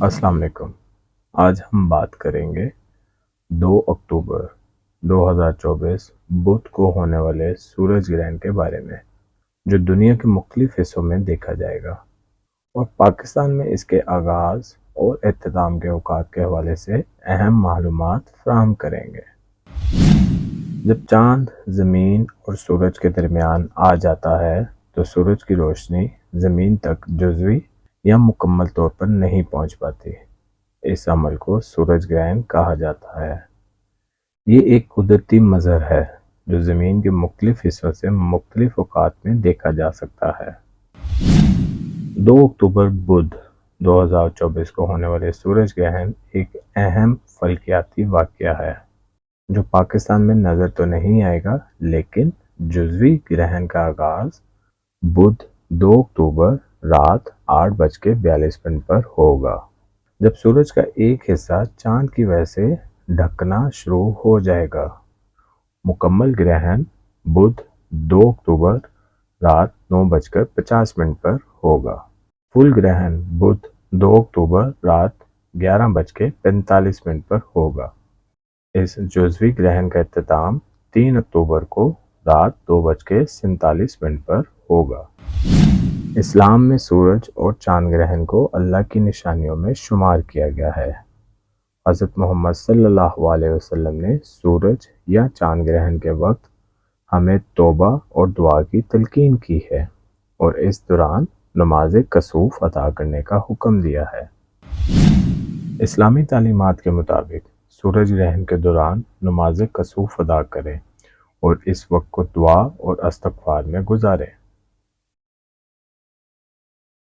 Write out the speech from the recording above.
अस्सलाम वालेकुम। आज हम बात करेंगे 2 अक्टूबर 2024 बुध को होने वाले सूरज ग्रहण के बारे में, जो दुनिया के मुख्तलिफ हिस्सों में देखा जाएगा और पाकिस्तान में इसके आगाज़ और इख्तिताम के औकात के हवाले से अहम मालूमात फराहम करेंगे। जब चाँद ज़मीन और सूरज के दरमियान आ जाता है तो सूरज की रोशनी ज़मीन तक जुज़वी या मुकम्मल तौर पर नहीं पहुंच पाती। इस अमल को सूरज ग्रहण कहा जाता है। ये एक कुदरती मंजर है जो ज़मीन के मुख्तलिफ हिस्सों से मुख्तलिफ औकात में देखा जा सकता है। 2 अक्टूबर बुध 2024 को होने वाले सूरज ग्रहण एक अहम फल्कियाती वाक़या है जो पाकिस्तान में नज़र तो नहीं आएगा, लेकिन जुज़वी ग्रहण का आगाज़ बुध 2 अक्टूबर रात 8:42 पर होगा, जब सूरज का एक हिस्सा चांद की वजह से ढकना शुरू हो जाएगा। मुकम्मल ग्रहण बुध 2 अक्टूबर रात 9:50 पर होगा। फुल ग्रहण बुध 2 अक्टूबर रात 11:45 पर होगा। इस जुज़वी ग्रहण का इख्तिताम 3 अक्टूबर को रात 2:47 पर होगा। इस्लाम में सूरज और चांद ग्रहण को अल्लाह की निशानियों में शुमार किया गया है। हज़रत मोहम्मद सल्लल्लाहु अलैहि वसल्लम ने सूरज या चांद ग्रहण के वक्त हमें तौबा और दुआ की तलकीन की है और इस दौरान नमाज कसूफ अदा करने का हुक्म दिया है। इस्लामी तालीमात के मुताबिक सूरज ग्रहण के दौरान नमाज कसूफ अदा करें और इस वक्त को दुआ और इस्तिग़फ़ार में गुजारें।